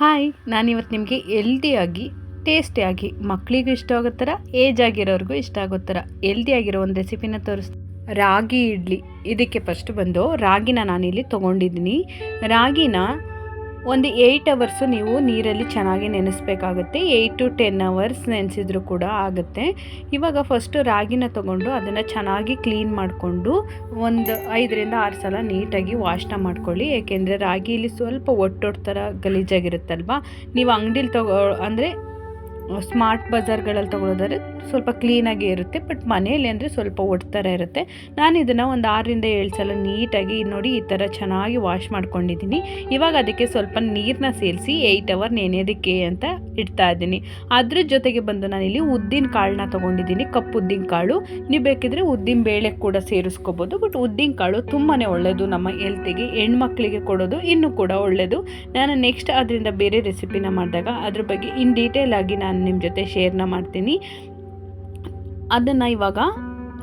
Hi, ನಾನಿವತ್ತು ನಿಮಗೆ ಹೆಲ್ದಿಯಾಗಿ ಟೇಸ್ಟಿಯಾಗಿ ಮಕ್ಕಳಿಗೂ ಇಷ್ಟ ಆಗೋ ಥರ ಏಜ್ ಆಗಿರೋರಿಗೂ ಇಷ್ಟ ಆಗೋ ಥರ ಹೆಲ್ದಿಯಾಗಿರೋ ಒಂದು ರೆಸಿಪಿನ ತೋರಿಸ್ತೀನಿ. ರಾಗಿ ಇಡ್ಲಿ. ಇದಕ್ಕೆ ಫಸ್ಟ್ ಬಂದು ರಾಗಿನ ನಾನಿಲ್ಲಿ ತೊಗೊಂಡಿದ್ದೀನಿ. ರಾಗಿನ ಒಂದು 8 ಅವರ್ಸು ನೀವು ನೀರಲ್ಲಿ ಚೆನ್ನಾಗಿ ನೆನೆಸ್ಬೇಕಾಗುತ್ತೆ. 8 to 10 ಅವರ್ಸ್ ನೆನೆಸಿದ್ರು ಕೂಡ ಆಗುತ್ತೆ. ಇವಾಗ ಫಸ್ಟು ರಾಗಿನ ತೊಗೊಂಡು ಅದನ್ನು ಚೆನ್ನಾಗಿ ಕ್ಲೀನ್ ಮಾಡಿಕೊಂಡು ಒಂದು 5ರಿಂದ 6 ಸಲ ನೀಟಾಗಿ ವಾಶ್ನ ಮಾಡ್ಕೊಳ್ಳಿ. ಏಕೆಂದರೆ ರಾಗಿಲಿ ಸ್ವಲ್ಪ ಒಟ್ಟೊಟ್ಟು ಥರ ಗಲೀಜಾಗಿರುತ್ತಲ್ವ. ನೀವು ಅಂಗಡಿಲಿ ಅಂದರೆ ಸ್ಮಾರ್ಟ್ ಬಜಾರ್ಗಳಲ್ಲಿ ತೊಗೊಳೋದಾದ್ರೆ ಸ್ವಲ್ಪ ಕ್ಲೀನಾಗಿ ಇರುತ್ತೆ, ಬಟ್ ಮನೆಯಲ್ಲಿ ಅಂದರೆ ಸ್ವಲ್ಪ ಒಡ್ತರ ಇರುತ್ತೆ. ನಾನು ಇದನ್ನು ಒಂದು 6ರಿಂದ 7 ಸಲ ನೀಟಾಗಿ ನೋಡಿ ಈ ಥರ ಚೆನ್ನಾಗಿ ವಾಶ್ ಮಾಡ್ಕೊಂಡಿದ್ದೀನಿ. ಇವಾಗ ಅದಕ್ಕೆ ಸ್ವಲ್ಪ ನೀರನ್ನ ಸೇರಿಸಿ 8 ಅವರ್ ನೆನೆಯೋದಕ್ಕೆ ಅಂತ ಇಡ್ತಾ ಇದ್ದೀನಿ. ಅದ್ರ ಜೊತೆಗೆ ಬಂದು ನಾನಿಲ್ಲಿ ಉದ್ದಿನ ಕಾಳನ್ನ ತೊಗೊಂಡಿದ್ದೀನಿ, ಕಪ್ಪು ಉದ್ದಿನ ಕಾಳು. ನೀವು ಬೇಕಿದ್ರೆ ಉದ್ದಿನ ಬೇಳೆ ಕೂಡ ಸೇರಿಸ್ಕೋಬೋದು, ಬಟ್ ಉದ್ದಿನ ಕಾಳು ತುಂಬಾ ಒಳ್ಳೆಯದು ನಮ್ಮ ಹೆಲ್ತಿಗೆ. ಹೆಣ್ಮಕ್ಳಿಗೆ ಕೊಡೋದು ಇನ್ನೂ ಕೂಡ ಒಳ್ಳೆಯದು. ನಾನು ನೆಕ್ಸ್ಟ್ ಅದರಿಂದ ಬೇರೆ ರೆಸಿಪಿನ ಮಾಡಿದಾಗ ಅದ್ರ ಬಗ್ಗೆ ಇನ್ ಡೀಟೇಲ್ ಆಗಿ ನಾನು ನಿಮ್ಮ ಜೊತೆ ಶೇರ್ನ ಮಾಡ್ತೀನಿ. ಅದನ್ನು ಇವಾಗ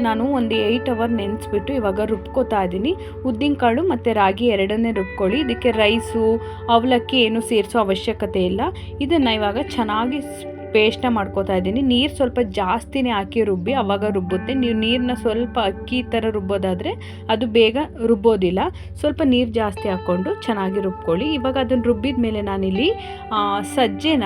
ನಾನು ಒಂದು 8 ಅವರ್ ನೆನೆಸ್ಬಿಟ್ಟು ಇವಾಗ ರುಬ್ಕೋತಾ ಇದ್ದೀನಿ. ಉದ್ದಿನ ಕಾಳು ಮತ್ತು ರಾಗಿ ಎರಡನ್ನೇ ರುಬ್ಕೊಳ್ಳಿ. ಇದಕ್ಕೆ ರೈಸು ಅವಲಕ್ಕಿ ಏನು ಸೇರಿಸೋ ಅವಶ್ಯಕತೆ ಇಲ್ಲ. ಇದನ್ನು ಇವಾಗ ಚೆನ್ನಾಗಿ ಪೇಸ್ಟ್ನ ಮಾಡ್ಕೋತಾ ಇದ್ದೀನಿ. ನೀರು ಸ್ವಲ್ಪ ಜಾಸ್ತಿನೇ ಹಾಕಿ ರುಬ್ಬಿ, ಆವಾಗ ರುಬ್ಬುತ್ತೆ. ನೀವು ನೀರನ್ನ ಸ್ವಲ್ಪ ಅಕ್ಕಿ ಥರ ರುಬ್ಬೋದಾದರೆ ಅದು ಬೇಗ ರುಬ್ಬೋದಿಲ್ಲ. ಸ್ವಲ್ಪ ನೀರು ಜಾಸ್ತಿ ಹಾಕ್ಕೊಂಡು ಚೆನ್ನಾಗಿ ರುಬ್ಕೊಳ್ಳಿ. ಇವಾಗ ಅದನ್ನು ರುಬ್ಬಿದ ಮೇಲೆ ನಾನಿಲ್ಲಿ ಸಜ್ಜೆನ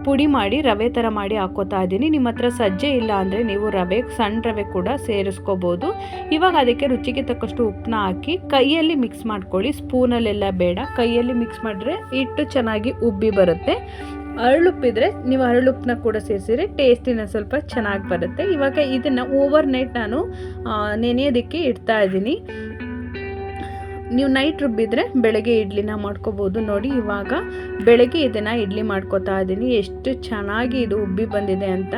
ಪುಡಿ ಮಾಡಿ ರವೆ ಥರ ಮಾಡಿ ಹಾಕ್ಕೋತಾ ಇದ್ದೀನಿ. ನಿಮ್ಮ ಹತ್ರ ಸಜ್ಜೆ ಇಲ್ಲ ಅಂದರೆ ನೀವು ಸಣ್ಣ ರವೆ ಕೂಡ ಸೇರಿಸ್ಕೋಬೋದು. ಇವಾಗ ಅದಕ್ಕೆ ರುಚಿಗೆ ತಕ್ಕಷ್ಟು ಉಪ್ಪನ್ನ ಹಾಕಿ ಕೈಯಲ್ಲಿ ಮಿಕ್ಸ್ ಮಾಡ್ಕೊಳ್ಳಿ. ಸ್ಪೂನಲ್ಲೆಲ್ಲ ಬೇಡ, ಕೈಯಲ್ಲಿ ಮಿಕ್ಸ್ ಮಾಡಿದ್ರೆ ಹಿಟ್ಟು ಚೆನ್ನಾಗಿ ಉಬ್ಬಿ ಬರುತ್ತೆ. ಹರಳುಪ್ಪಿದ್ರೆ ನೀವು ಹರಳುಪ್ಪನ್ನ ಕೂಡ ಸೇರಿಸಿದ್ರೆ ಟೇಸ್ಟಿನ ಸ್ವಲ್ಪ ಚೆನ್ನಾಗಿ ಬರುತ್ತೆ. ಇವಾಗ ಇದನ್ನು ಓವರ್ ನೈಟ್ ನಾನು ನೆನೆಯೋದಕ್ಕೆ ಇಡ್ತಾ ಇದ್ದೀನಿ. ನೀವು ನೈಟ್ ರುಬ್ಬಿದ್ರೆ ಬೆಳಗ್ಗೆ ಇಡ್ಲಿನ ಮಾಡ್ಕೋಬೋದು. ನೋಡಿ ಇವಾಗ ಬೆಳಗ್ಗೆ ಇದನ್ನು ಇಡ್ಲಿ ಮಾಡ್ಕೋತಾ ಇದ್ದೀನಿ. ಎಷ್ಟು ಚೆನ್ನಾಗಿ ಇದು ಉಬ್ಬಿ ಬಂದಿದೆ ಅಂತ,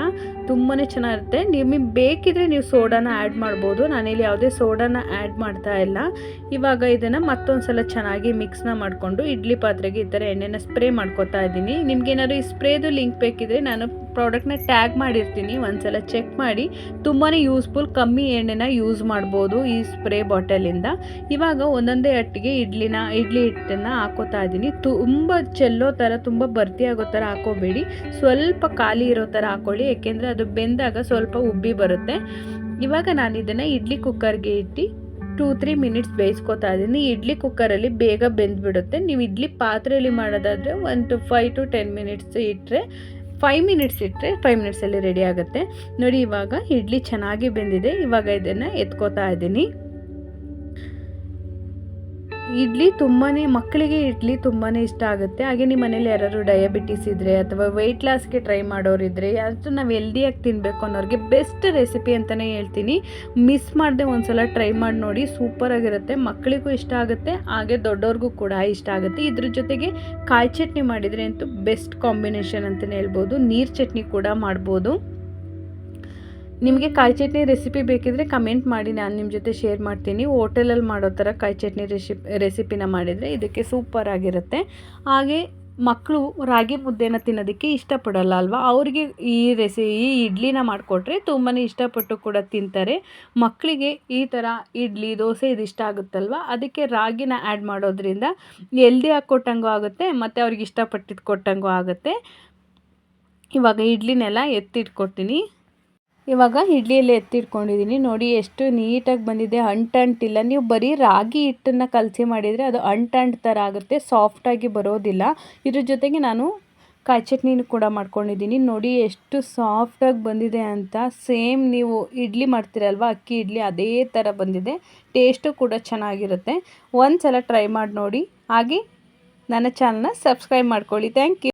ತುಂಬಾ ಚೆನ್ನಾಗಿರುತ್ತೆ. ನಿಮಗೆ ಬೇಕಿದ್ರೆ ನೀವು ಸೋಡಾನ ಆ್ಯಡ್ ಮಾಡ್ಬೋದು. ನಾನಿಲ್ಲಿ ಯಾವುದೇ ಸೋಡಾನ ಆ್ಯಡ್ ಮಾಡ್ತಾ ಇಲ್ಲ. ಇವಾಗ ಇದನ್ನು ಮತ್ತೊಂದು ಸಲ ಚೆನ್ನಾಗಿ ಮಿಕ್ಸ್ನ ಮಾಡಿಕೊಂಡು ಇಡ್ಲಿ ಪಾತ್ರೆಗೆ ಈ ಥರ ಎಣ್ಣೆನ ಸ್ಪ್ರೇ ಮಾಡ್ಕೋತಾ ಇದ್ದೀನಿ. ನಿಮ್ಗೇನಾದ್ರು ಈ ಸ್ಪ್ರೇದು ಲಿಂಕ್ ಬೇಕಿದ್ರೆ ನಾನು ಪ್ರಾಡಕ್ಟ್ನ ಟ್ಯಾಗ್ ಮಾಡಿರ್ತೀನಿ, ಒಂದ್ಸಲ ಚೆಕ್ ಮಾಡಿ. ತುಂಬಾ ಯೂಸ್ಫುಲ್, ಕಮ್ಮಿ ಎಣ್ಣೆನ ಯೂಸ್ ಮಾಡ್ಬೋದು ಈ ಸ್ಪ್ರೇ ಬಾಟಲಿಂದ. ಇವಾಗ ಒಂದೊಂದೇ ಅಟ್ಟಿಗೆ ಇಡ್ಲಿ ಹಿಟ್ಟನ್ನು ಹಾಕೋತಾ ಇದ್ದೀನಿ. ತುಂಬ ಚೆಲ್ಲೋ ಥರ, ತುಂಬ ಭರ್ತಿ ಆಗೋ ಥರ ಹಾಕೋಬೇಡಿ, ಸ್ವಲ್ಪ ಖಾಲಿ ಇರೋ ಥರ ಹಾಕೊಳ್ಳಿ. ಏಕೆಂದರೆ ಅದು ಬೆಂದಾಗ ಸ್ವಲ್ಪ ಉಬ್ಬಿ ಬರುತ್ತೆ. ಇವಾಗ ನಾನು ಇದನ್ನು ಇಡ್ಲಿ ಕುಕ್ಕರ್ಗೆ ಇಟ್ಟು 2-3 ಮಿನಿಟ್ಸ್ ಬೇಯಿಸ್ಕೊತಾ ಇದ್ದೀನಿ. ಇಡ್ಲಿ ಕುಕ್ಕರಲ್ಲಿ ಬೇಗ ಬೆಂದ್ಬಿಡುತ್ತೆ. ನೀವು ಇಡ್ಲಿ ಪಾತ್ರೆಯಲ್ಲಿ ಮಾಡೋದಾದರೆ 5 to 10 ಮಿನಿಟ್ಸ್ ಇಟ್ಟರೆ 5 ಮಿನಿಟ್ಸ್ ಇಟ್ಟರೆ 5 ಮಿನಿಟ್ಸಲ್ಲಿ ರೆಡಿ ಆಗುತ್ತೆ. ನೋಡಿ ಇವಾಗ ಇಡ್ಲಿ ಚೆನ್ನಾಗಿ ಬೆಂದಿದೆ. ಇವಾಗ ಇದನ್ನು ಎತ್ಕೋತಾ ಇದ್ದೀನಿ. ಮಕ್ಕಳಿಗೆ ಇಡ್ಲಿ ತುಂಬಾ ಇಷ್ಟ ಆಗುತ್ತೆ. ಹಾಗೆ ನಿಮ್ಮ ಮನೇಲಿ ಯಾರು ಡಯಾಬಿಟಿಸ್ ಇದ್ದರೆ ಅಥವಾ ವೆಯ್ಟ್ ಲಾಸ್ಗೆ ಟ್ರೈ ಮಾಡೋರಿದ್ದರೆ, ಅದು ನಾವು ಹೆಲ್ದಿಯಾಗಿ ತಿನ್ನಬೇಕು ಅನ್ನೋರಿಗೆ ಬೆಸ್ಟ್ ರೆಸಿಪಿ ಅಂತಲೇ ಹೇಳ್ತೀನಿ. ಮಿಸ್ ಮಾಡದೆ ಒಂದ್ಸಲ ಟ್ರೈ ಮಾಡಿ ನೋಡಿ, ಸೂಪರಾಗಿರುತ್ತೆ. ಮಕ್ಕಳಿಗೂ ಇಷ್ಟ ಆಗುತ್ತೆ, ಹಾಗೆ ದೊಡ್ಡವ್ರಿಗೂ ಕೂಡ ಇಷ್ಟ ಆಗುತ್ತೆ. ಇದ್ರ ಜೊತೆಗೆ ಕಾಯಿ ಚಟ್ನಿ ಮಾಡಿದರೆ ಅಂತೂ ಬೆಸ್ಟ್ ಕಾಂಬಿನೇಷನ್ ಅಂತಲೇ ಹೇಳ್ಬೋದು. ನೀರು ಚಟ್ನಿ ಕೂಡ ಮಾಡ್ಬೋದು. ನಿಮಗೆ ಕಾಯಿ ಚಟ್ನಿ ರೆಸಿಪಿ ಬೇಕಿದ್ರೆ ಕಮೆಂಟ್ ಮಾಡಿ, ನಾನು ನಿಮ್ಮ ಜೊತೆ ಶೇರ್ ಮಾಡ್ತೀನಿ. ಹೋಟೆಲಲ್ಲಿ ಮಾಡೋ ಥರ ಕಾಯಿ ಚಟ್ನಿ ರೆಸಿಪಿನ ಮಾಡಿದರೆ ಇದಕ್ಕೆ ಸೂಪರ್ ಆಗಿರುತ್ತೆ. ಹಾಗೆ ಮಕ್ಕಳು ರಾಗಿ ಮುದ್ದೆನ ತಿನ್ನೋದಕ್ಕೆ ಇಷ್ಟಪಡೋಲ್ಲ ಅಲ್ವಾ, ಅವರಿಗೆ ಈ ಇಡ್ಲಿನ ಮಾಡಿಕೊಟ್ರೆ ತುಂಬಾ ಇಷ್ಟಪಟ್ಟು ಕೂಡ ತಿಂತಾರೆ. ಮಕ್ಕಳಿಗೆ ಈ ಥರ ಇಡ್ಲಿ ದೋಸೆ ಇದು ಇಷ್ಟ ಆಗುತ್ತಲ್ವ, ಅದಕ್ಕೆ ರಾಗಿನ ಆ್ಯಡ್ ಮಾಡೋದ್ರಿಂದ ಹೆಲ್ದಿ ಆಗಿ ಕೊಟ್ಟಂಗೂ ಆಗುತ್ತೆ ಮತ್ತು ಅವ್ರಿಗೆ ಇಷ್ಟಪಟ್ಟಿದ್ದು ಕೊಟ್ಟಂಗೂ ಆಗುತ್ತೆ. ಇವಾಗ ಇಡ್ಲಿನೆಲ್ಲ ಎತ್ತಿಟ್ಕೊಡ್ತೀನಿ. ಇವಾಗ ಇಡ್ಲಿಯಲ್ಲಿ ಎತ್ತಿಟ್ಕೊಂಡಿದ್ದೀನಿ. ನೋಡಿ ಎಷ್ಟು ನೀಟಾಗಿ ಬಂದಿದೆ, ಅಂಟಿಲ್ಲ. ನೀವು ಬರೀ ರಾಗಿ ಹಿಟ್ಟನ್ನು ಕಲಸಿ ಮಾಡಿದರೆ ಅದು ಅಂಟು ಥರ ಆಗುತ್ತೆ, ಸಾಫ್ಟಾಗಿ ಬರೋದಿಲ್ಲ. ಇದ್ರ ಜೊತೆಗೆ ನಾನು ಕಾಯಿ ಚಟ್ನಿನೂ ಕೂಡ ಮಾಡ್ಕೊಂಡಿದ್ದೀನಿ. ನೋಡಿ ಎಷ್ಟು ಸಾಫ್ಟಾಗಿ ಬಂದಿದೆ ಅಂತ. ಸೇಮ್ ನೀವು ಇಡ್ಲಿ ಮಾಡ್ತೀರಲ್ವ, ಅಕ್ಕಿ ಇಡ್ಲಿ ಅದೇ ಥರ ಬಂದಿದೆ. ಟೇಸ್ಟು ಕೂಡ ಚೆನ್ನಾಗಿರುತ್ತೆ. ಒಂದು ಸಲ ಟ್ರೈ ಮಾಡಿ ನೋಡಿ. ಹಾಗೆ ನನ್ನ ಚಾನಲ್ನ ಸಬ್ಸ್ಕ್ರೈಬ್ ಮಾಡ್ಕೊಳ್ಳಿ. Thank you.